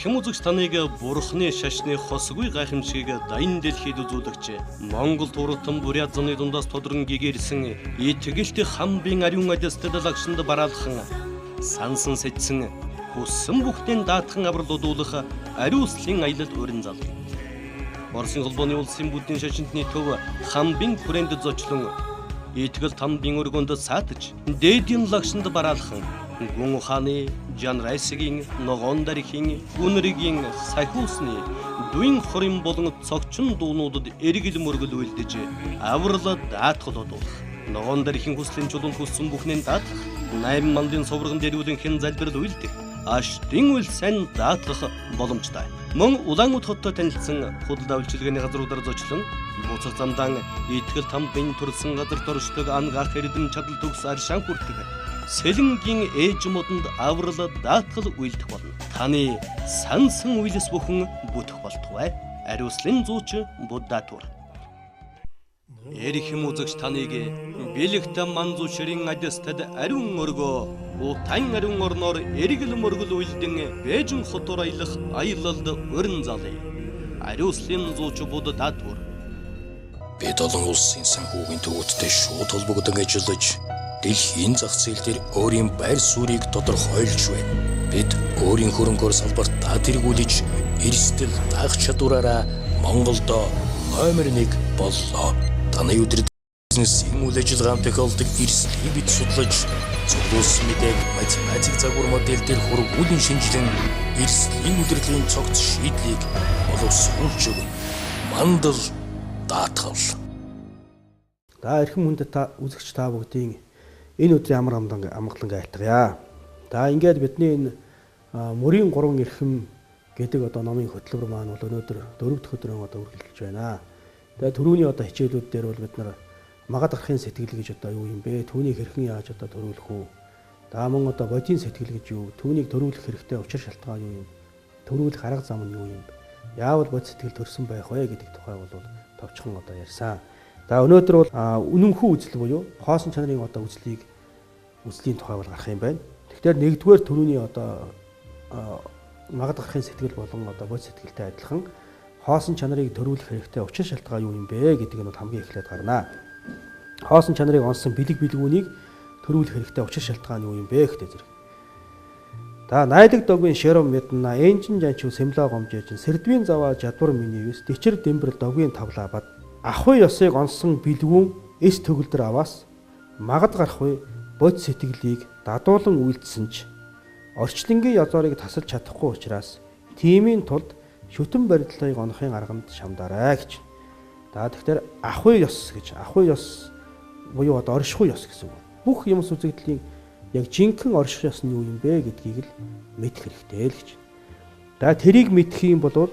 Эрхэм үзэгч таныг Бурхны шашны хосгүй гайхамшиг дайн дэлхийд үзүүлэгч Монгол туртан бурят зуны дундаас тодрон гэгэрсэн итгэлт хамбын ариун адистад лагшинд бараалхан сансан сэтсэн хүссэн бүхтэн даатхан авралуудуулах ариуслын аялал өрн зал. Оросын холбооны улсын бүдийн шашинтны төв хамбын хүрээнд зочлон итгэл тамбын өргөнд саатж дээдийн лагшинд бараалхан гүн ухааны жанрайсгийн ногоон дархийн үнэргийн сахиусны дуин хорин болон цогчин дуунуудад эргэл мөргөл үйлдэж аврал даатгалуудуулах ногоон дархийн хүслийн чулуунд хүссэн бүхнээ даатгах 8 мандын совргон дэрүүлэн хэн залбирал үйлдэх аштын үйл сайн даатгах боломжтой. Мөн Улаанбаатар хотод танилцсан худалдаа үйлчилгээний газруудаар зочлон буцах замдаа итгэл тамбын төрсэн газар доршдог ангаах эрдэм чадал төгс аршаан хүртэх Сэлэнгийн ээж модонд аврал даатгал үйлдэх болно. Таны сансан үйлс бүхэн бүтэх болтугай. Ариуслын зууч Буддатур. Эрхэм үзэгч таныг бэлэгтэн манзуушрын адистад ариун өргөө утан ариун орноор эргэл мөргөл үйлдэн Бээжин хотоор аялах аялалд өрн залъя. Ариуслын зууч Буддатур. Бид олон улсын санхүүгийн төвөдтэй шууд холбогдсон ажиллаж дэлхийн зах зээл дээр өөрийн байр суурийг тодорхойлж байна. Бид өөрийн хөрөнгөөр салбартаа тэргүүлж, эрсдэл даах чадвараараа Монголдо номер 1 боллоо. Таны өдөр бизнесийн үйл ажиллагаанд тохиолдог эрсдлийг бид судлаж, зөвлөсөн мэдээг математик загвар модель дээр хургуулын шинжилэн эрсдлийн удирдлагын цогц шийдлийг боловсруулж өгнө. Мандал даатгал. Эрхэм хүндэт та үзэгч та бүгдийн энэ өдрийн амар амгалан айлтгая. Ингээд бидний энэ мөрийн 3 эрхэм гэдэг номын хөтөлбөр маань бол өнөөдөр 4 дахь өдрөө үргэлжилж байна. Түрүүний хичээлүүд дээр бол бид нар магад гарахын сэтгэл гэж юу юм бэ? Түүнийг хэрхэн яаж төрүүлэх үү? Мөн бодийн сэтгэл гэж юу? Түүнийг төрүүлэх хэрэгтэй учир шалтгаан юу юм? Төрүүлэх арга зам нь юу юм? Яавал бод сэтгэл төрсөн байх вэ гэдэг тухай бол товчхон ярьсан. Өнөөдөр бол үнэнхүү үзэл буюу хоосон чанарын үзлийн тухай бол гарах юм байна. Тэгэхээр нэгдүгээр төрөний магад гарахын сэтгэл болон бод сэтгэлтэй адилхан хоосон чанарыг төрүүлэх хэрэгтэй учир шалтгаан юу юм бэ гэдгийг нь хамгийн эхлээд гарнаа. Хоосон чанарыг онсон бэлгүүнийг төрүүлэх хэрэгтэй учир шалтгаан юу юм бэ гэдэг зэрэг. Найдаг догвийн шэром мэднэ энжин жанч сэмлээ гомжээж сэрдвийн заваа жадвар миний вис дэчэр дэмбэр догвийн тавлаа бад ахуй ёсыг онсон бэлгүүн эс төгөлдөр аваас магад гарах үе бод сэтгэлийг дадуулан үйлдсэн ч орчлонгийн язоорыг тасалж чадахгүй учраас тиймийн тулд шүтэн барилдлыг онохын аргамд шамдаарай гэж. Тэгэхээр ахуй ёс гэж ахуй ёс буюу оршихуй ёс гэсэн үг. Бүх юмс үзэгдлийн яг жинхэнэ орших ёс нь юу юм бэ гэдгийг л мэдэх хэрэгтэй л гэж. Тэрийг мэдэх юм бол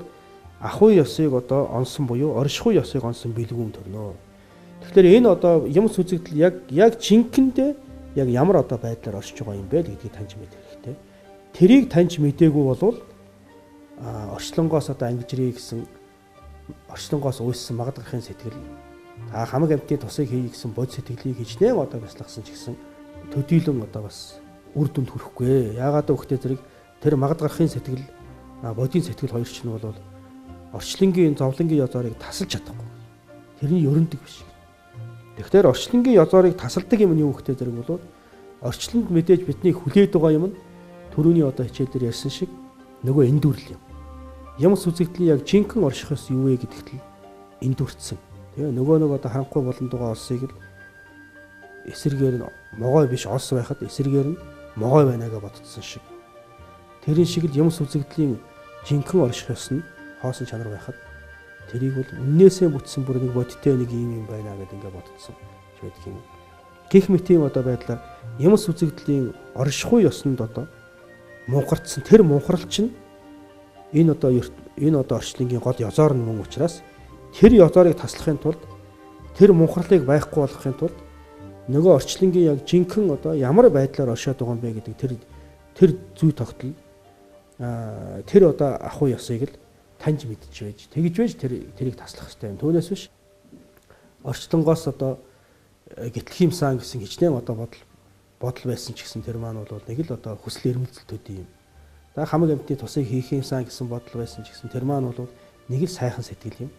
ахуй ёсыг онсон буюу оршихуй ёсыг онсон бэлгүүн төрнө. Тэгэхээр энэ юмс үзэгдэл яг жинхэндээ яг ямар байдлаар оршиж байгаа юм бэ гэдгийг таньж мэдэх хэрэгтэй. Тэрийг таньж мэдээгүй бол орчлонгоос ангижрий гэсэн орчлонгоос уйссан магад гарахын сэтгэл хамаг амьтны тусыг хийе гэсэн бод сэтгэлийг хичнээн бясалгасан ч гэсэн төдийлөн бас үр дүнд хүрэхгүй. Яагаад гэвэл зэрэг тэр магад гарахын сэтгэл бодийн сэтгэл хоёр ч нь бол орчлонгийн зовлонгийн язоорыг тасалж чадахгүй. Тэрний ерөндөг биш. Тэгэхээр орчлонгийн язоорыг тасалдаг юм нь юу гэхтэй зэрэг бол орчлонд мэдээж бидний хүлээд байгаа юм нь түрүүний хичээл дээр ярьсан шиг нөгөө эндүрл юм. Юмс үзэгдлийн яг жинхэнэ орших ёс юу вэ гэдэгт л эндүрцсэн. Тэгээ нөгөө харанхуй болонд байгаа олсыг л эсэргээр нь могой биш олс байхад эсэргээр нь могой байна гэж боддсон шиг. Тэрэн шиг л юмс үзэгдлийн жинхэнэ орших ёс нь хоосон чанар байхад тэрийг бол үннээсээ бүтсэн бүр нэг бодиттой нэг юм байна гэдэг ингээд боддсон ч байдаг юм. Гэх мэт юм байдлаар юмс үзэгдлийн оршихуй ёсонд мунхардсан тэр мунхралч нь энэ орчлонгийн гол язоор нь мөн учраас тэр язоорыг таслахын тулд тэр мунхралыг байхгүй болгохын тулд нөгөө орчлонгийн яг жинхэнэ ямар байдлаар оршоод байгаа юм бэ гэдэг тэр зүй тогтол тэр ахуй ёсыг л таньж мэдж байж тэгж байж тэрийг таслах хэрэгтэй юм. Түүнээс биш орчлонгоос гэтлэх юмсан гэсэн хичнээн бодол байсан ч гэсэн тэр маань бол нэг л хүсэл эрмэлзэл төдий юм. За хамаг амьтны тусыг хийх юмсан гэсэн бодол байсан ч гэсэн тэр маань бол нэг л сайхан сэтгэл юм.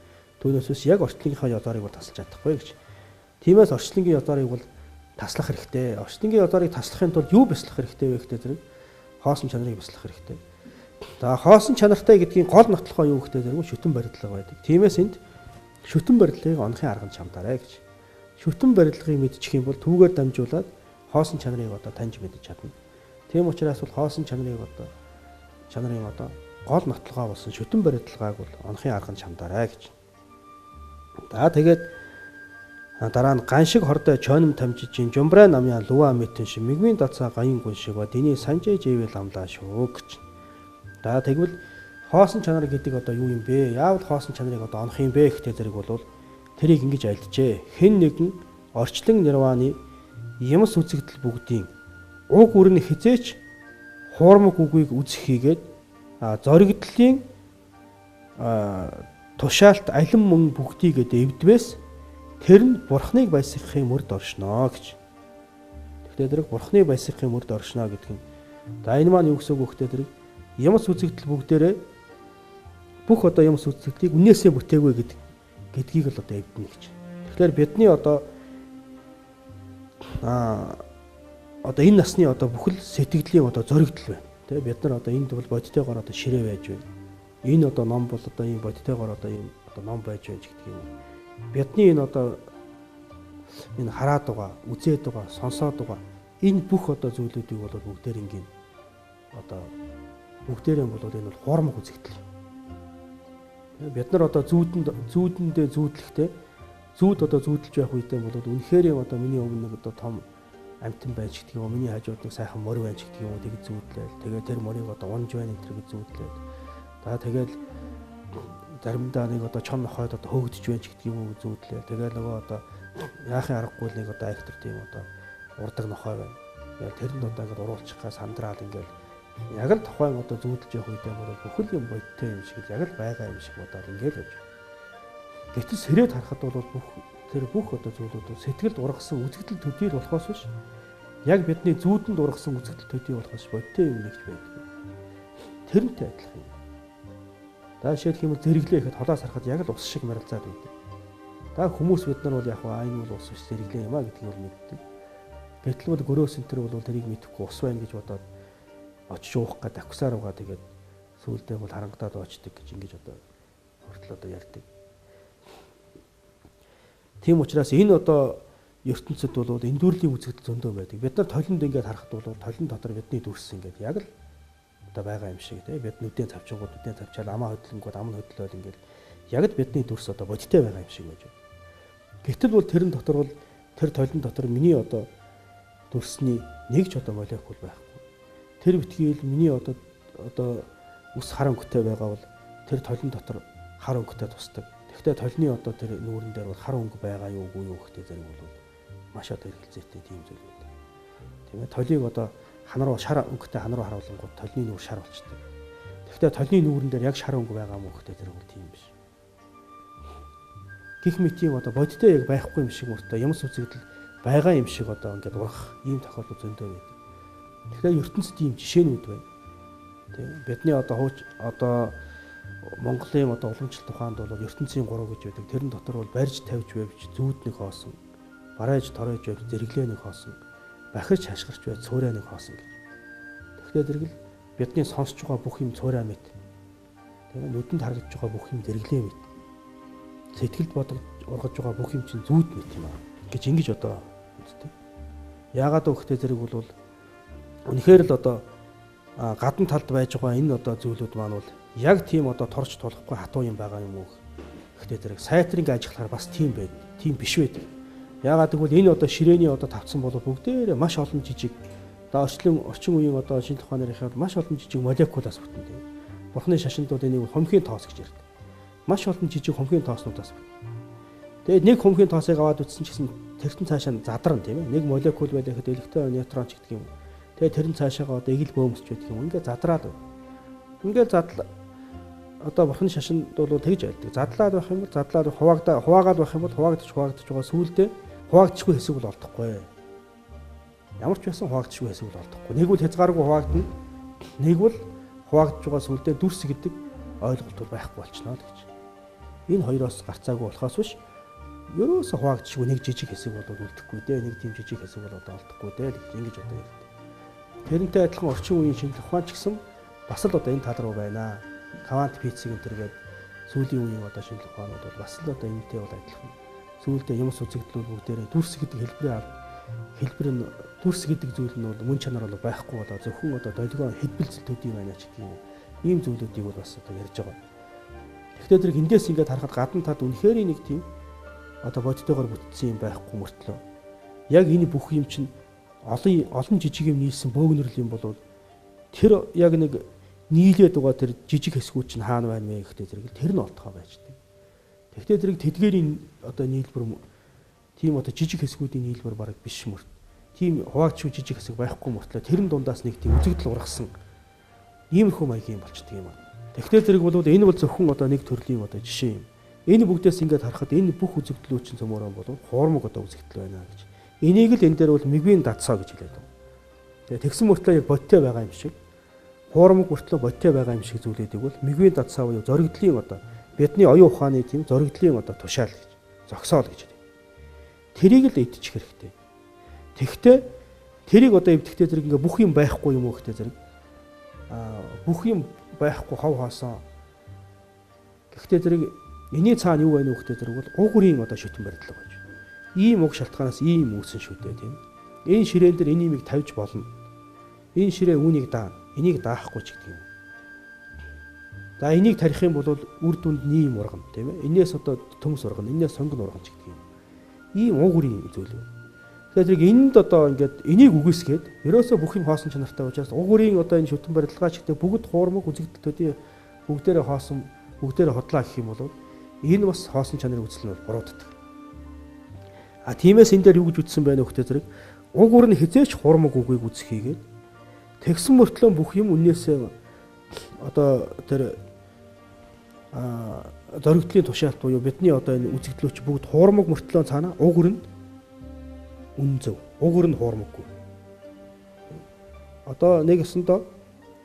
Түүнээс яг орчлонгийн ёдоорыг бол таслаж чадахгүй гэж. Тиймээс орчлонгийн ёдоорыг бол таслах хэрэгтэй. Орчлонгийн ёдоорыг таслахын тулд юу бяцлах хэрэгтэй вэ гэхтэй зэрэг хоосон чанарыг бяцлах хэрэгтэй. За хоосон чанартай гэдгийн гол нотлохоо юу гэхтэй зэрэг шүтэн барилга байдаг. Тиймээс энд шүтэн барилгыг онохын арга чамдаарай гэж. Шүтэн барилгыг мэдчих юм бол түүгээр дамжуулаад хоосон чанарыг таньж мэдэж чадна. Тийм учраас бол хоосон чанарын гол нотлогоо болсон шүтэн барилгааг бол онохын арга чамдаарай гэж. За тэгээд дараа нь ган шиг хордой чоном тамжижин жумбрай намяа луа мэтэн шиг мигмийн дацаа гаян гүн шиг ба дний санжээ живэл амлаа шүү гэж. За тэгвэл хоосон чанар гэдэг юу юм бэ? Яавал хоосон чанарыг онох юм бэ гэхдээ зэрэг бол тэрийг ингэж альджээ. Хэн нэгэн орчлон нирваны ямс үзэгдэл бүгдийн уг үрний хизээч хуурмаг үгийг үзэх хийгээд зоригдлын тушаалт алин мөн бүгдийгээд эвдвээс тэр нь бурхныг баясгахын мөрд оршноо гэж. Тэгэхээр зэрэг бурхныг баясгахын мөрд оршноо гэдэг нь. За энэ маань юу гэсэн үг вэ гэхээр ямс үзэгдэл бүгдээрээ бүх ямс үзэгдлийг үнээсээ бүтээгүй гэдгийг л эвдэнэ гэж. Тэгэхээр бидний энэ насны бүхэл сэтгэлийн зоригдол байна. Тэ бид нар энд бол бодитойгоор ширээ байж байна. Энэ ном бол ийм бодитойгоор ийм ном байж байна гэдэг юм. Бидний энэ хараад байгаа, үзээд байгаа, сонсоод байгаа энэ бүх зүйлүүдийг бол бүгдээр ингийн бүгдээрээ бол энэ бол хуурмаг үзэгдэл. Бид нар зүүдэндээ зүүдлэхтэй зүүд зүүдэлж явах үедээ бол үнэхээр миний өмнө нэг том амтан байж гэдэг юм. Миний хажууд нэг сайхан морь байж гэдэг юм. Тэгж зүүдлээл. Тэгээд тэр морийг унж байна энэ гэж зүүдлээл. За тэгээд заримдаа нэг чон нохойд хөөгдөж байж гэдэг юм зүүдлээл. Тэгээд нөгөө яахын аргагүй нэг актер тийм урдаг нохой байна. Тэр нь ингээд уруулчихгаа сандраал ингээд яг л тухайн зүүдэлж явах үедээ бол бүхэл юм бодтой юм шиг яг л байгаа юм шиг ингээд байж. Гэтэл сэрээд харахад бол бүх зүйлүүд сэтгэлд ургасан үзэгдэл төдий болохоос биш. Яг бидний зүүдэнд ургасан үзэгдэл төдий болохоос бодтой юм нэгж байдаг. Тэрнтэй адилхан юм. За жишээлх юм зэрэглээ гэхэд холоос харахад яг л ус шиг маралцаад байдаг. За хүмүүс бид нар бол яг энэ бол ус биш зэрэглээ юм а гэдгийг бол мэддэг. Гэтэл бол гөрөөс энтер бол тэрийг мэдэхгүй ус байна гэж бодоод очиж уух гэдэг акусаар угаа тэгээд сүүлдээ бол харангадаад очдөг гэж ингэж хүртэл ярьдаг. Тийм учраас энэ ертөнцид бол эндүрлийн үзэгдэл зөндөө байдаг. Бид нар толинд ингээд харахад бол толин дотор бидний дүрс ингээд яг л байгаа юм шиг тийм. Бид нүдэн тавчаад амаа хөдлөнгүүд ам нь хөдлөөл ингээд яг л бидний дүрс бодиттой байгаа юм шиг байж байна. Гэтэл бол тэрэн дотор бол тэр толин дотор миний дүрсний нэг ч молекул байхгүй. Тэр битгийл миний ус хар өнгөтэй байгаа бол тэр толин дотор хар өнгөтэй тусдаг. Гэхдээ толны тэр нүүрэн дээр бол хар өнгө байгаа юу үгүй юу гэхдээ зэрэг бол маш хэрэгэлзээтэй тийм зүйл байдаг. Тийм ээ толийг ханаруу шар өнгөтэй ханаруу харуулангууд толны нүүр шар болчдөг. Гэхдээ толны нүүрэн дээр яг шар өнгө байгаа мó гэхдээ зэрэг бол тийм биш. Гэх мэт юм бодиттой яг байхгүй юм шиг мөртөө юмс үзэгдэл байгаа юм шиг ингээд урах ийм тохиолдол зөндөө байдаг. Тэгэхээр ертөнцид ийм жишээнүүд байна. Тийм бидний Монголын уламжлалт тухайд бол ертөнцийн 3 гэж байдаг. Тэрэн дотор бол барьж тавьж байвч зүүднийг хоосон, барайж торойж байвч зэрэглээнийг хоосон, бахирч хашгирч байвч цуурайныг хоосон гэж. Тэгэхээр зэрэг л бидний сонсож байгаа бүх юм цуурай мэт. Тэгээд нүдэнд харагдж байгаа бүх юм зэрэглээ мэт. Сэтгэлд ургаж байгаа бүх юм чинь зүүд мэт юм аа гэж ингэж үздэг. Яагаад гэвэл зэрэг бол үнэхээр л гадна талд байж байгаа энэ зүйлүүд маань бол яг тийм торч тулахгүй хатуу юм байгаа юм уу гэхдээ зэрэг сайтрыг ажиглахаар бас тийм байд. Тийм биш байдаг. Яагаад гэвэл энэ ширээний тавцсан бол бүгдээрээ маш олон жижиг орчин үеийн шинэ тухаанаар ихэл маш олон жижиг молекулаас бүтэн тийм. Бурхны шашиндууд энийг хомхийн тоос гэж ярьдаг. Маш олон жижиг хомхийн тооснуудаас бүтэн. Тэгээд нэг хомхийн тоосыг аваад үтсэн ч гэсэн тэртэн цаашаа задарна тийм ээ. Нэг молекул байлаа гэхэд электрон, неутрон ч гэдэг юм. Тэгээд тэрэн цаашаага эгэл бөөмсч байдаг юм. Ингээд задраад. Ингээд бурхны шашинд бол тэгж байлдаг. Задлаад байх юм бол хуваагаад байх юм бол хуваагдаж байгаа сүүлдээ хуваагдчихгүй хэсэг бол олдохгүй. Ямар ч байсан хуваагдчихгүй хэсэг бол олдохгүй. Нэг бол хязгааргүй хуваагдана. Нэг бол хуваагдж байгаа сүлдээ дүрс гэдэг ойлголт байхгүй болчихно л гэж. Энэ хоёроос гарцаагүй болохоос биш ерөөсө хуваагдчихгүй нэг жижиг хэсэг болоод үлдэхгүй дээ, нэг тийм жижиг хэсэг болоод алдахгүй дээ гэж ингэж одоо ярьдаг. Тэрнтэй адилхан орчин үеийн шинжлэх ухаан ч гэсэн бас л одоо энэ тал руу байна. Квант физик энэ төргээд сүүлийн үеийн одоо шинжлэх ухаанууд бол бас л одоо энэтэй бол адилхан. Сүүлдээ юмс үзэгдлүүд бүгдээрээ дүрс гэдэг хэлбэр нь дүрс гэдэг зүйл нь бол мөн чанар бол байхгүй болоо зөвхөн одоо долгион хэлбэлцэл төдий байна ч гэдэг ийм зүйлүүдийг бол бас одоо ярьж байгаа. Тэгэхээр зэрэг эндээс ингээд харахад гадна тад үнэхээр нэг тийм одоо бодтойгоор бүтсэн юм байхгүй мөртлөө. Яг энэ бүх юм чинь олон жижиг юм нийлсэн бөөгнөрл юм болвол тэр яг нэг нийлээд байгаа тэр жижиг хэсгүүд чинь хаана байна вэ гэхдээ зэрэг тэр нь олдохоо байждаг. Тэгвэл зэрэг тэдгээрийн одоо нийлбэр тийм одоо жижиг хэсгүүдийн нийлбэр бараг биш мөрт. Тийм хуваагдчихгүй жижиг хэсэг байхгүй мөртлөө тэрэн дундаас нэг тийм үзэгдэл ургасан иймэрхүү маягийн юм болчдөг юм аа. Тэгвэл зэрэг бол энэ бол зөвхөн одоо нэг төрлийн одоо жишээ юм. Энэ бүгдээс ингээд харахад энэ бүх үзэгдлүүд чинь цөмөрөн бол хуурмаг одоо үзэгдэл байна гэж. Энийг л энэ дээр бол мэгвийн дадсаа гэж хэлээд байна. Тэгээ тэгсэн мөртлөө яг бодтой байгаа юм шиг хуурмаг мөртлөө бодтой байгаа юм шиг зүйлүүдийг бол мэгвийн дадсаа буюу зоригдлын одоо бидний оюун ухааны тийм зоригдлын одоо тушаал гэж зогсоол гэж байна. Тэрийг л идчих хэрэгтэй. Тэгвэл тэрийг одоо эвдэхтэй зэрэг ингээ бүх юм байхгүй юм уу гэхтэй зэрэг бүх юм байхгүй хав хаасан. Гэхдээ зэрэг энэний цаана юу байна вэ гэхтэй зэрэг бол угрын одоо шүтэн барилга байж. Ийм уг шалтгаанаас ийм үүсэн шүү дээ тийм. Энэ ширээн дээр энэ имийг тавьж болно. Энэ ширээ үүнийг даана. Энийг даахгүй ч гэдэг юм. За энийг тарих юм бол үр дүнд нийм ургана тийм ээ. Энээс одоо төмс ургана, энээс сонгон ургана ч гэдэг юм. Ийм угрын зүйл. Тэгэхээр энд одоо ингээд энийг үгүйсгээд ерөөсөө бүх юм хоосон чанартай учраас угрын одоо энэ шүтэн барилгаа ч гэдэг бүгд хуурмаг үзэгдэлтүүдийн бүгдээрээ хоосон, бүгдээрээ хотлаа гэх юм бол энэ бас хоосон чанарын үзэл нь бурууддаг. Тиймээс энэ дээр юу гэж үздсэн байна вэ гэхтэй зэрэг угуур нь хизээч хуурмаг үгийг үзхийгээд тэгсэн мөртлөө бүх юм үннээсээ одоо тэр зоригдлын тушаалт буюу бидний одоо энэ үзэгдлөөч бүгд хуурмаг мөртлөө цаана угуур нь үн зөв. Угуур нь хуурмаггүй. Одоо нэг өсөндөө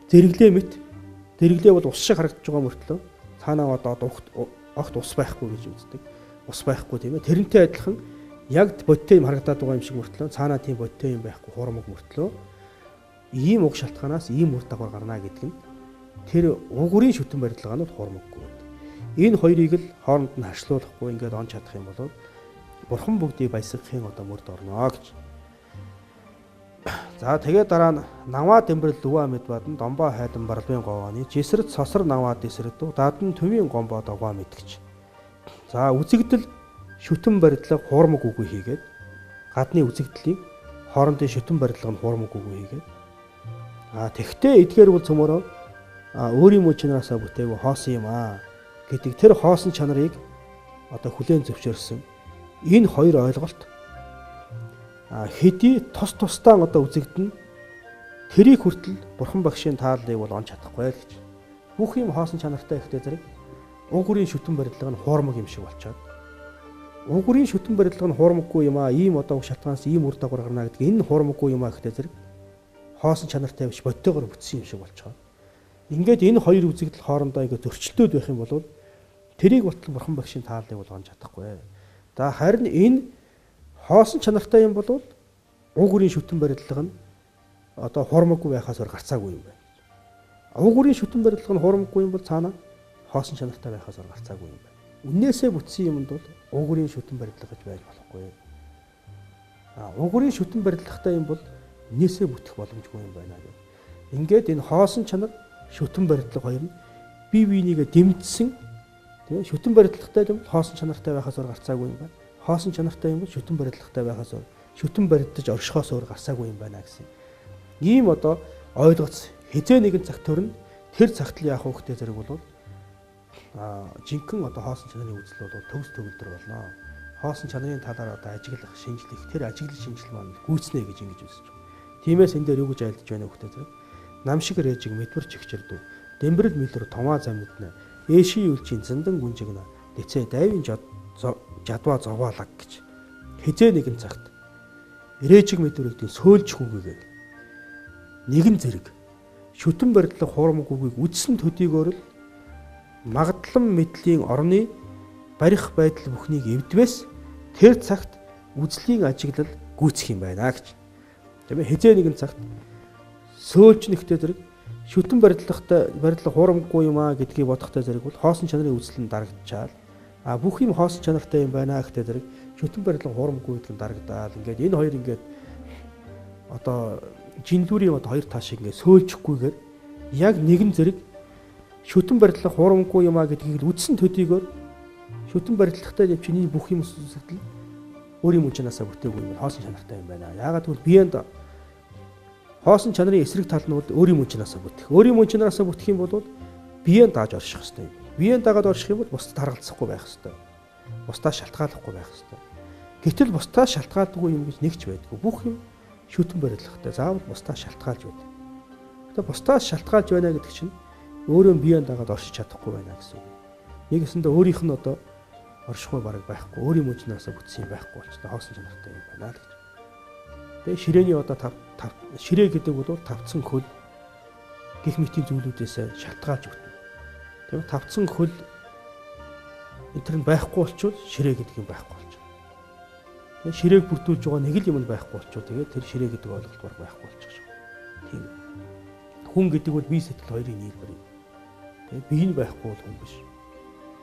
зэрэглээ мэт зэрэглээ бол ус шиг харагдаж байгаа мөртлөө цаанаа одоо огт ус байхгүй гэж үздэг. Ус байхгүй тийм ээ. Тэрнтэй адилхан яг бодтой юм харагдаад байгаа юм шиг мөртлөө цаанаа тийм бодтой юм байхгүй хуурмаг мөртлөө ийм уг шалтгаанаас ийм үр дагавар гарна гэдэг нь тэр угуурын шүтэн барилгаанууд хуурмаггүй. Энэ хоёрыг л хооронд нь харьцуулахгүй ингээд он чадах юм бол бурхан бүгдийг баясгахын одоо мөрд орно гэж. За тэгээд дараа нь наваа дэмбэрэл лүвэ мэд бадан домбоо хайдан барлын говооны жисрэд сосор наваа дэсрэдүү дадан төвийн гомбоо догоо мэдгч. За үзэгдэл шүтэн барилга хуурмаг үгүй хийгээд гадны үзэгдлийн хоорондын шүтэн барилга нь хуурмаг үгүй хийгээд тэгтээ эдгээр бол цөмөрөө өөрийн мөн чанараасаа бүтээгүй хоосон юм гэдэг тэр хоосон чанарыг одоо хүлээн зөвшөөрсөн энэ хоёр ойлголт хэдий тусдаа одоо үзэгдэн тэрийг хүртэл бурхан багшийн тааллыг бол он чадахгүй л гэж. Бүх юм хоосон чанартай ихтэй зэрэг угуурын шүтэн барилга нь хуурмаг юм шиг болчиход. Угуурын шүтэн барилга нь хуурмаггүй юм ийм одоо шалтгаанаас ийм үр дагавар гарна гэдэг энэ хуурмаггүй юм ихтэй зэрэг хоосон чанартай биш бодтойгоор бүтсэн юм шиг болчихоо. Ингээд энэ хоёр үзэгдэл хоорондоо ингээд зөрчилдөд байх юм бол тэрийг батал бурхан багшийн тааллыг бол он чадахгүй. За харин энэ хоосон чанартай юм бол угуурын шүтэн барилга нь одоо хуурмаггүй байхаас өөр гарцаагүй юм байна. Угуурын шүтэн барилга нь хуурмаггүй юм бол цаана хоосон чанартай байхаас өөр гарцаагүй юм байна. Үннээсээ бүтсэн юмд бол угуурын шүтэн барилга гэж байж болохгүй. Угуурын шүтэн барилгатай юм бол нээсээ бүтэх боломжгүй юм байна гэх. Ингээд энэ хоосон чанар шүтэн барилга хоёр нь бие биенийгээ дэмжсэн тийм шүтэн барилгатай юм хоосон чанартай байхаас өөр гарцаагүй юм байна. Хоосон чанартай юм бол шүтэн барилгатай байхаас өөр шүтэн барилдаж оршихоос өөр гарцаагүй юм байна гэсэн. Ийм одоо ойлгоц хизээ нэгэн цагт төрн тэр цагт л яах вэ гэдэг зэрэг бол жинхэнэ одоо хоосон чанарын үзэл бол төгс төгөлдөр болно. Хоосон чанарын талаар одоо ажиглах, шинжлэх тэр ажиглал шинжил маань гүйцнэ гэж ингэж үзэж байна. Тиймээс энэ дээр юу гэж айлдж байна вэ гэдэг зэрэг нам шиг режиг мэдвэр чигчэрдүү дэмбэрэл мэлэр томаа замнадна ээшийн үлжийн зэндан гүнжигнэ дэцээ дайвын жадва зовоолаг гэж хизээ нэгэн цагт режиг мэдвэрүүдийн сөөлж хүүгээгээд нэгэн зэрэг шүтэн барилга хуурамгүйг үдсэн төдийгөөр л магадлан мэдлийн орны барих байдал бүхнийг эвдвээс тэр цагт үзлийн ажиглал гүйцэх юм байна гэж. Тийм ээ хизээ нэгэн цагт сөөлж нэгтэй зэрэг шүтэн барилга хуурамгүй юм аа гэдгийг бодохтой зэрэг бол хоосон чанарын үзэл нь дарагдчихаал. Бүх юм хоосон чанартай юм байна гэхдээ зэрэг шүтэн барилга хуурамгүй гэдг нь дарагдаал. Ингээд энэ хоёр ингээд одоо жинлүүрийн одоо хоёр тал шиг ингээд сөөлжихгүйгээр яг нэгэн зэрэг шүтэн барилга хуурамгүй юм аа гэдгийг үдсэн төдийгөөр шүтэн барилгатай юм чиний бүх юм үзэгдэл өөрийн мөнчнасаа бүтээгүй юм хоосон чанартай юм байна. Яагаад гэвэл биеэнд хоосон чанарын эсрэг тал нь бол өөрийн мөнчнасаа бүтэх. Өөрийн мөнчнасаа бүтэх юм бол биеэнд дааж орших ёстой юм. Биеэнд дагаад орших юм бол бусдад харгалзахгүй байх ёстой. Бусдаа шалтгааллахгүй байх ёстой. Гэтэл бусдаа шалтгаалдаггүй юм гэж нэгч байдгүй. Бүх юм шүтэн барилгатай заавал бусдаа шалтгаалж байдаг. Гэтэ бусдаа шалтгаалж байна гэдэг чинь өөрөө биеэнд дагаад оршиж чадахгүй байна гэсэн үг. Нэгэсэндээ өөрийнх нь одоо оршихгүй бараг байхгүй. Өөрийн мөнчнасаа бүтсэн юм байхгүй болчихсон хоосон чанартай юм байна л гэж. Тэгээ ширээний одоо ширээ гэдэг бол тавцсан хөл гих мэтийн зүйлүүдээс шалтгаалж өгдөг. Тийм тавцсан хөл энэ нь байхгүй болчвол ширээ гэдэг юм байхгүй болчих. Тэгээ ширээг бүрдүүлж байгаа нэг л юм байхгүй болчвол тэгээ тэр ширээ гэдэг ойлголт байхгүй болчих шүү. Тийм. Хүн гэдэг бол бие сэтгэл хоёрын нийлбэр юм. Тэгээ бие нь байхгүй бол хүн биш.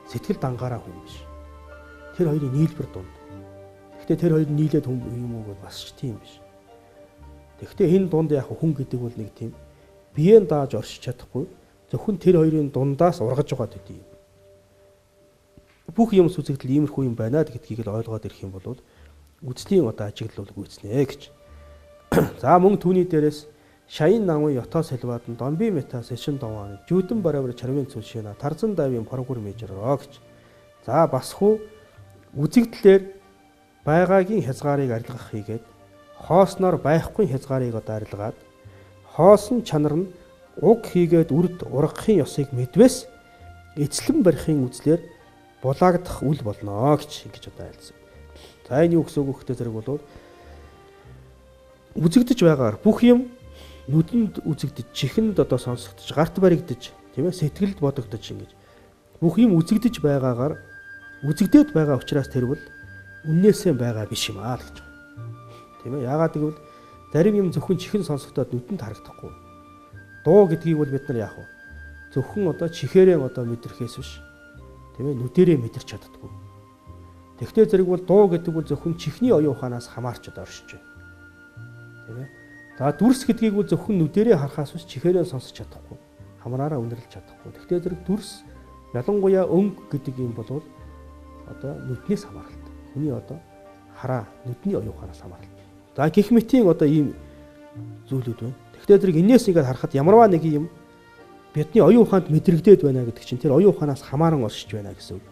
Сэтгэл дангаараа хүн биш. Тэр хоёрын нийлбэр дунд. Гэхдээ тэр хоёр нийлээд хүн юм уу бол бас ч тийм биш. Тэгэхдээ энэ дунд яг хүн гэдэг бол нэг тийм биеэн дааж оршиж чадахгүй зөвхөн тэр хоёрын дундаас ургаж байгаа төдий юм. Бүх юм сүзэгдэл иймэрхүү юм байна гэдгийг л ойлгоод ирэх юм бол үзлийн одоо ажиглал гүйцнэ гэж. За мөн түүний дээрээс шаян намын ятаа салбаадан домби метас эшин довоо жүдэн баравар чармын цүлшэна тарзан давын поргур мэжрөө гэж. За басхуу үзэгдлэр байгаагийн хязгаарыг арилгах хийгээд хоосноор байхгүй хязгаарыг одоо арилгаад хоосон чанар нь уг хийгээд үрд ургахын ёсыг мэдвэс эцлэн барихын үзлэр булаагдах үл болно гэж одоо айлсан. За энэ юу гэсэн үг хөтэй зэрэг бол үзэгдэж байгаагаар бүх юм нүдэнд үзэгдэж, чихэнд одоо сонсогдож, гарт баригдаж, тийм ээ сэтгэлд бодогдож ингэж бүх юм үзэгдэж байгаагаар үзэгдээд байгаа учраас тэр бол үннээсээ байгаа биш юм аа л гэж. Тийм ээ яагаад гэвэл зарим юм зөвхөн чихэн сонсогдоод нүдэнд харагдахгүй. Дуу гэдгийг бол бид нар яах вэ? Зөвхөн одоо чихээрээ одоо мэдрэхээс биш. Тийм ээ нүдэрээ мэдэрч чаддаггүй. Тэгвэл зэрэг бол дуу гэдэг бол зөвхөн чихний оюун ухаанаас хамаарч оршиж байна. Тийм ээ. За дүрс гэдгийг бол зөвхөн нүдэрээ харахаас биш чихээрээ сонсож чадахгүй. Хамраараа үнэрлэж чадахгүй. Тэгвэл зэрэг дүрс ялангуяа өнгө гэдэг юм бол одоо нүднээс хамааралтай. Хүний одоо хараа нүдний оюун ухаанаас хамааралтай. За гих мэтийн одоо ийм зүйлүүд байна. Тэгвэл зэрэг энэс игээд харахад ямарваа нэг юм бидний оюун ухаанд мэдрэгдээд байна гэдэг чинь тэр оюун ухаанаас хамааран оршиж байна гэсэн үг.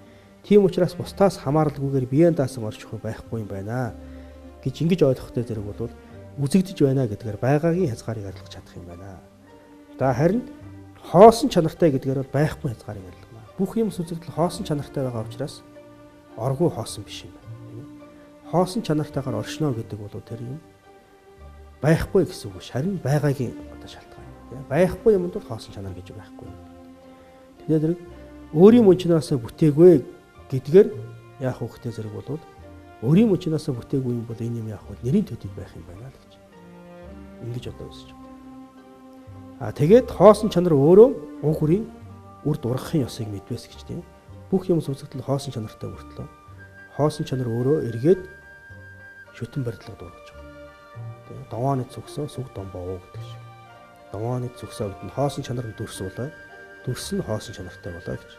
Тийм учраас бусдаас хамааралгүйгээр биеэн даасан орших байхгүй юм байна гэж ингэж ойлгохтой зэрэг бол үзэгдэж байна гэдгээр байгаагийн хязгаарыг арилгах чадах юм байна. За харин хоосон чанартай гэдгээр бол байхгүй хязгаарыг арилгана. Бүх юм үзэгдэл хоосон чанартай байгаа учраас оргүй хоосон биш юм байна. Хоосон чанартайгаар оршино гэдэг бол тэр юм байхгүй гэсэн үг биш. Харин байгаагийн одоо шалтгаан. Байхгүй юмд бол хоосон чанар гэж байхгүй. Тэгэхээр зэрэг өөрийн мөнчнөөсөө бүтээгүй гэдгээр яах вэ гэхтэй зэрэг бол өөрийн мөнчнөөсөө бүтээгүй юм бол энэ юм яах вэ? Нэрийн төдийд байх юм байна л гэж. Ингэж одоо үсэж байна. Тэгээд хоосон чанар өөрөө уг хүрийн үрд ургахын ёсыг мэдвэс гэж тийм. Бүх юм үзэгдэл хоосон чанартай хүртлээ. Хоосон чанар өөрөө эргээд шүтэн барилгад ургаж байгаа. Тийм. Довооны цогсоо сүг домбоо гэдэг шиг. Довооны цогсоо гэдэг нь хоосон чанар нь дүрс болоо. Дүрс нь хоосон чанартай болоо гэж.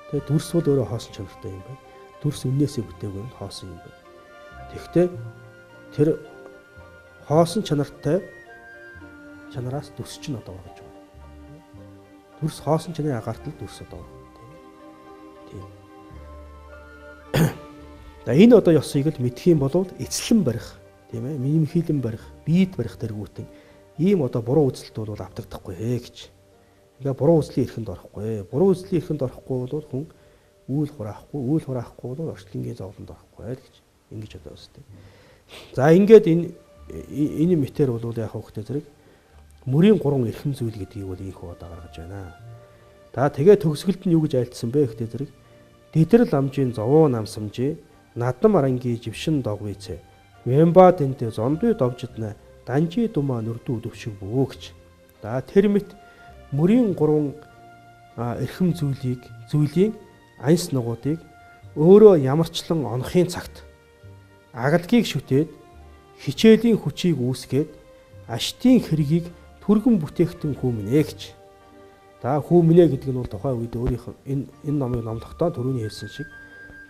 Тэгээ дүрс бол өөрөө хоосон чанартай юм байна. Дүрс үннээсээ бүтээгүй нь хоосон юм байна. Тэгэхдээ тэр хоосон чанартай чанараас дүрс чинь одоо гарч байгаа. Дүрс хоосон чанарын агартал дүрс одоо байна. Тийм. За энэ одоо ёсыг л мэдэх юм бол эцлэн барих, тийм ээ, минимхилэн барих, биед барих тэргүүтэн ийм одоо буруу үзэлт бол автагдахгүй гэж. Ингээ буруу үзлийн эрхэнд орохгүй. Буруу үзлийн эрхэнд орохгүй бол хүн үйл хураахгүй бол орчлонгийн зовлонд орохгүй гэж ингэж одоо үстэй. За ингээд энэ мэтэр бол яах вэ гэхээр зэрэг мөрийн 3 эрхэм зүйл гэдгийг бол ийхүү одоо гаргаж байна. За тэгээ төгсгөлд нь юу гэж айлтсан бэ гэхтээ зэрэг дэдрэл амжийн зовоо намсамжи надам аранги жившин догвице вэмба тэнтэ зондуй довжидна данжи дума нүрдүү өвшиг бөө гэж. За тэр мэт мөрийн 3 эрхэм зүйлийн анс нугуудыг өөрөө ямарчлан онохын цагт агалгийг шүтээд хичээлийн хүчийг үүсгээд аштын хэргийг түргэн бүтээгтэн хүмнэ гэж. За хүмнэ гэдэг нь бол тухайн үед өөрийнх нь энэ номыг номлохдоо түрүүний хэлсэн шиг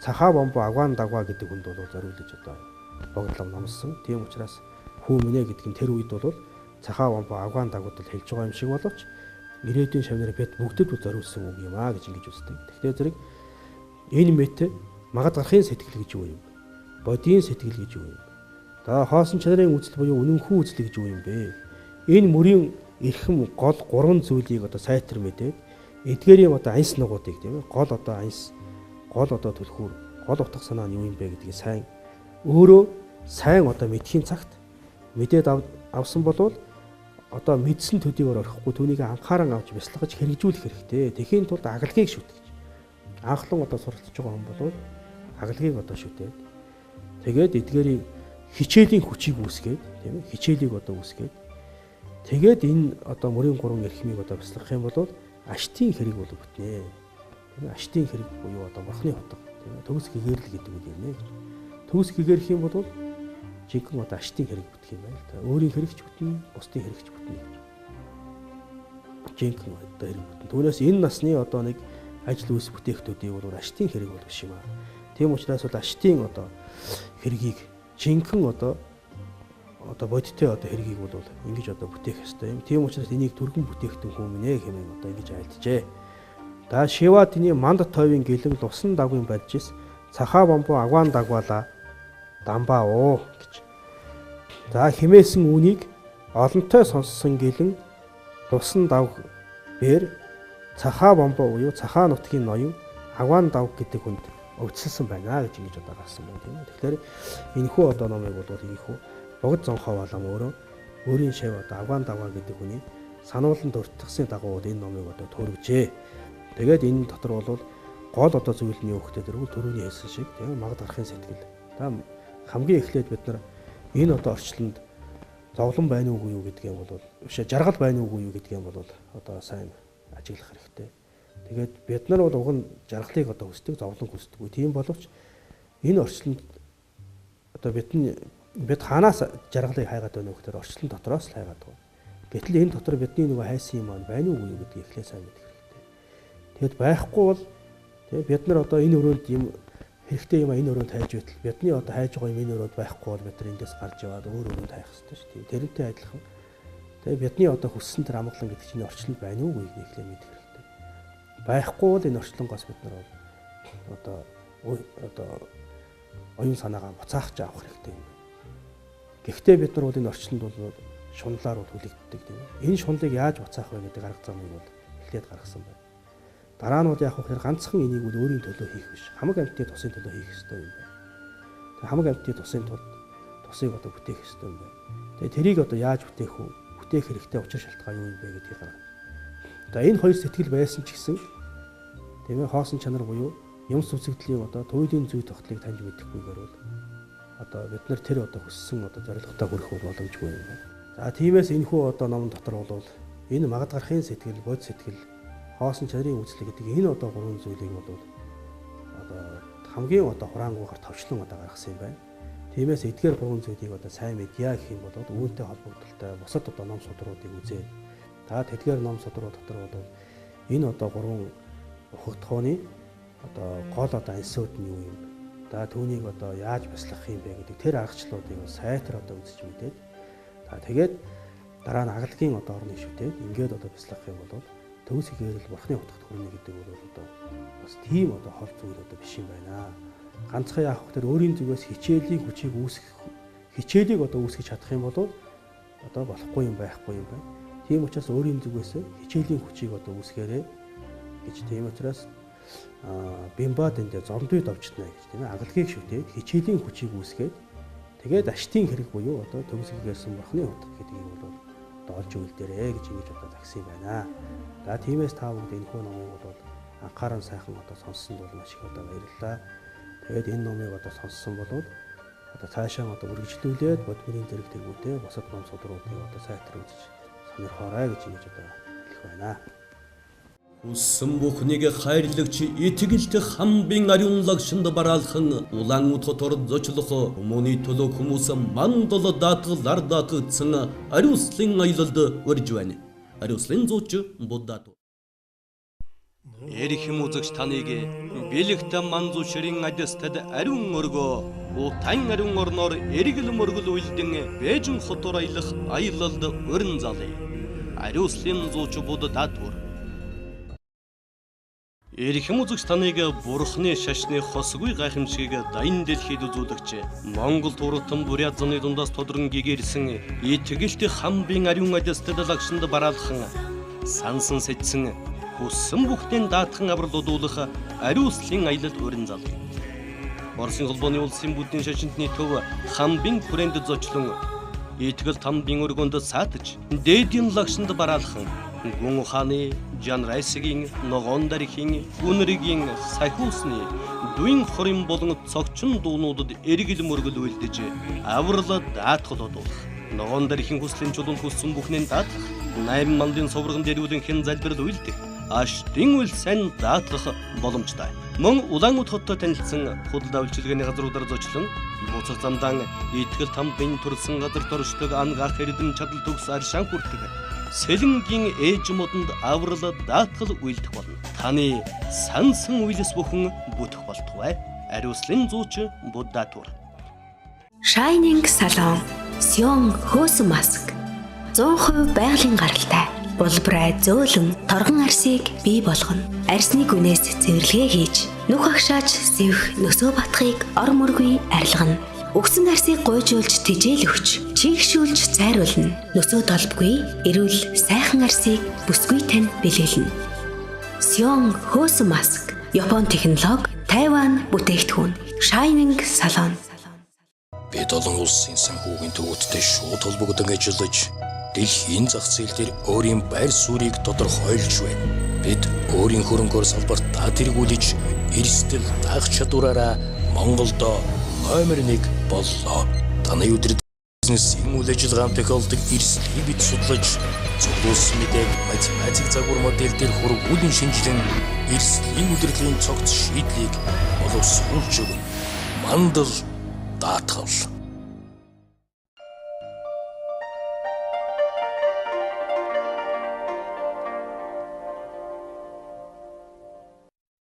цахаа бомбо агван дагва гэдэг хүнд бол зориулж одоо богдлом номлосон. Тийм учраас хүмнэ гэдэг нь тэр үед бол цахаа бомбо агван дагвад бол хэлж байгаа юм шиг боловч ирээдүйн шавнаар бид бүгдэд зориулсан үг юм аа гэж ингэж үздэг. Тэгэхээр зэрэг энэ мэт магад гарахын сэтгэл гэж юу юм? Бодийн сэтгэл гэж юу юм? За хоосон чанарын үзэл буюу үнэнхүү үзэл гэж юу юм бэ? Энэ мөрийн эрхэм гол 3 зүйлийг одоо сайтар мэдээд эдгээрийн одоо анс нугуудыг тийм ээ гол одоо анс гол одоо түлхүүр гол утга санаа нь юу юм бэ гэдгийг сайн өөрөө сайн одоо мэдхийн цагт мэдээд авсан болвол одоо мэдсэн төдийгөр орхихгүй түүнийг анхааран авч бясалгаж хэрэгжүүлэх хэрэгтэй. Тэхийн тулд агалгийг шүтгэж. Анхлан одоо суралцж байгаа хүн бол агалгийг одоо шүтээд тэгээд эдгээрийн хичээлийн хүчийг үүсгээд тийм ээ хичээлийг одоо үүсгээд тэгээд энэ одоо мөрийн 3 эрхмийг одоо бясалгах юм бол аштын хэрэг бол бүтнэ. Тийм ээ аштын хэрэг буюу одоо морхны хотго тийм ээ төгс гэгэрл гэдэг үг юм нэ. Төгс гэгэрх юм бол жинхэнэ одоо аштын хэрэг бүтэх юм байна л та. Өөрийн хэрэгч бүтнэ, бусдын хэрэгч бүтнэ гэж. Жинхэнэ одоо хэрэг бүтнэ. Түүнээс энэ насны одоо нэг ажил үйлс бүтээгтүүдийг бол аштын хэрэг бол биш юм аа. Тийм учраас бол аштын одоо хэргийг жинхэнэ одоо бодиттой одоо хэргийг бол ингэж одоо бүтээх ёстой юм. Тийм учраас энийг түргэн бүтээгтэн хүмүүнэ хэмээн одоо ингэж айлтжээ. Да Шива тэний манд тойвын гэлэн лусан дагвын барьжис цахаа бомбо агван дагвала дамбаа оо гэж. За химээсэн үнийг олонтой сонссон гэлэн лусан дав бэр цахаа бомбо буюу цахаа нутгийн ноён агван дав гэдэг хүнд өвчлсөн байна гэж ингэж одоо гарсан байна тийм ээ. Тэгэхээр энэхүү одоо номыг бол ийхүү богд зонхоо болон өөрийн шав одоо агван даваа гэдэг хүний сануулан дуртгсан дагуу энэ номыг одоо төрөгжээ. Тэгээд энэ дотор бол гол одоо зүйл нь юу гэхтэй дөрвөл төрөний хэлсэн шиг тийм магад гарахын сэтгэл. Та хамгийн эхлээд бид нар энэ одоо орчлонд зовлон байна уугүй юу гэдгийг бол биш жаргал байна уугүй юу гэдгийг бол одоо сайн ажиглах хэрэгтэй. Тэгээд бид нар бол уг нь жаргалыг одоо хүсдэг, зовлон хүсдэггүй. Тийм боловч энэ орчлонд одоо бид хаанаас жаргалыг хайгаад байна вэ гэхээр орчлон дотроос л хайгаад байна. Гэтэл энэ дотор бидний нөгөө хайсан юм байна уугүй юу гэдгийг эхлээ сайн мэдэх хэрэгтэй. Тэгэд байхгүй бол тийм бид нар одоо энэ өрөөнд юм хэрэгтэй юм энэ өрөөнд хайж байтал бидний одоо хайж байгаа юм энэ өрөөнд байхгүй бол бид нар эндээс гарч яваад өөр өрөөнд хайх хэрэгтэй шүү дээ. Тэрнтэй адилхан. Тэгээ бидний одоо хүссэн тэр амгалан гэдэг чинь орчлонд байна уугүй гэдгийг эхлээ мэдэх хэрэгтэй. Байхгүй бол энэ орчлонгоос бид нар одоо оюун санаагаа буцаахж авах хэрэгтэй юм. Гэхдээ бид нар бол энэ орчлонд бол шунлаар бол хүлэгддэг тийм. Энэ шунлыг яаж буцаах вэ гэдэг арга замыг бол эхлээд гаргасан байна. Дараа нь бол яг хөхөр ганцхан энийг бол өөрийн төлөө хийх биш. Хамаг амьтдын тусын төлөө хийх ёстой юм байна. Тэгээ хамаг амьтдын тусын тулд тусыг одоо бүтээх ёстой юм байна. Тэгээ тэрийг одоо яаж бүтээх вэ? Бүтээх хэрэгтэй учир шалтгаан юу юм бэ гэдгийг гаргана. За энэ хоёр сэтгэл байсан ч гэсэн тийм ээ хоосон чанар буюу юмс үзэгдлийн одоо туйлын зүй тогтлыг таньж мэдэхгүйгээр бол одоо бид нар тэр одоо хүссэн одоо зорилготой хүрэх боломжгүй юм байна. За тиймээс энэхүү одоо номон дотор бол энэ магад гарахын сэтгэл, бод сэтгэл, хоосон чанарын үзэл гэдэг энэ одоо гурван зүйлийг бол одоо хамгийн одоо хураангуйгаар товчлон одоо гаргасан юм байна. Тиймээс эдгээр гурван зүйлийг одоо сайн мэдъя гэх юм бол үүнтэй холбогдолтой бусад одоо ном судруудыг үзээд та тэдгээр ном судрууд дотор бол энэ одоо гурван ухагдхууны одоо гол одоо ансууд нь юу юм? За түүнийг одоо яаж бясалгах юм бэ гэдэг тэр аргачлалуудыг сайтар одоо үзэж мэдээд за тэгээд дараа нь агалгийн одоо орны шүтээд ингээд одоо бясалгах юм бол төгс гээрэл бурхны утгад хүрнэ гэдэг бол одоо бас тийм одоо хол зүйл одоо биш юм байна. Ганцхан яах вэ? Өөрийн зүгээс хичээлийн хүчийг хичээлийг одоо үүсгэж чадах юм бол одоо болохгүй юм байхгүй юм байна. Тийм учраас өөрийн зүгээс хичээлийн хүчийг одоо үүсгээрэй гэж тийм учраас бимбад энэ зомдуй давчтна гэж тийм агалгийг шүтээд хичээлийн хүчийг үүсгээд тэгээд аштын хэрэг буюу одоо төгс гээрсэн бурхны утга гэдгийг бол олж үйлдээрэй гэж ингэж одоо загсан юм байна. За тиймээс та бүхэн энэ хүү номыг бол анхааран сайхан одоо сонссон бол маш их одоо баярлалаа. Тэгээд энэ номыг одоо сонссон бол одоо цаашаа одоо үргэлжлүүлээд бодмөрийн зэрэг тэргүүтэй бусад ном судруудыг одоо сайтар үзэж сонирхоорой гэж ингэж одоо хэлэх байна. Хүссэн бүхнийг хайрлагч итгэлт хамбын ариун лагшинд бараалхан улаан утгаар зочлох хүмүүний төлөө хүмүүс мандал даатгалар даатгдсан ариуслын аялалд урьж байна. Ариуслын зууч Буддад. Эрх музыкч таныг бэлэгт манзу ширин адстад ариун өргөө утан ариун орноор эргэл мөргөл үйлдэн Бээжин хотор аялах аялалд өрн залъя. Ариуслын зууч Буддад. Эрх музыкч таныг бурхны шашны хосгүй гайхамшгийг дайн дэлхийд үзүүлэгч Монгол туртан бурят зуны дундаас тодрон гэгэрсэн итгэлт хамбын ариун адстад лагшинд бараалхан сансан сэжсэн хүссэн бүхтэн даатхан авралуудуулах ариуслын аялал өрн залъя. Оросын холбооны улсын бүдийн шашинтны төв хамбын хүрээнд зочлон итгэл хамбын өргөнд саатаж дээдийн лагшинд бараалхан Гүн ухааны Жан Райсгийн ногоон дархийн үнэргийн сахиусны дуин хорин болон цогчин дуунуудад эргэл мөргөл үйлдэж аврал даатгалуудуулах ногоон дархийн хүслийн чулуунд хүссэн бүхнээ даатгах 8 мандын совргон дэрүүлэн хэн залбирал үйлдэх аштын үйл сайн даатгах боломжтой. Мөн Улаанбаатар хоттой танилцсан худалдаа үйлчилгээний газруудаар зочлон буцах замдаа итгэл хамбын төрсэн газар доршдог ангаах эрдэм чадал төгс аршаан хүртэг Сэлэнгийн ээж модонд аврал даатгал үйлдэх болно. Таны сансан үйлс бүхэн бүтэх болтугай. Ариуслын зууч Буддад. Shining салон Сён хөөсөн маск 100% байгалийн гаралтай. Булбараа зөөлөн торгон арсыг бий болгоно. Арсны гүнээс цэвэрлэгээ хийж нүх агшааж сэвх нөсөө батхыг ор мөргүй арилгана. Өгсөн арсыг гойжуулж тижээл өгч чигшүүлж зайруулна. Нөсөө толбгүй эрүүл сайхан арсыг бүсгүй тань бэлгэлнэ. Сён хөөсөн маск Япон технологи Тайван бүтээгдэхүүн Shining салон. Бид олон улсын санхүүгийн төвөдтэй шууд холбогдсон ажиллаж дэлхийн зах зээл дээр өөрийн байр суурийг тодорхойлж байна. Бид өөрийн хөрөнгөөр салбартаа тэргүүлж эрсдэл даах чадвараараа Монголдо номер 1 боллоо. Таны өдөр бизнесийн үйл ажиллагаанд тохиолдог эрсдлийг бид судлаж, зөвлөсөн мэдээг математик загвар модель дээр хургуулын шинжилэн эрсдлийн удирдлагын цогц шийдлийг боловсруулж өгнө. Мандал даатгал.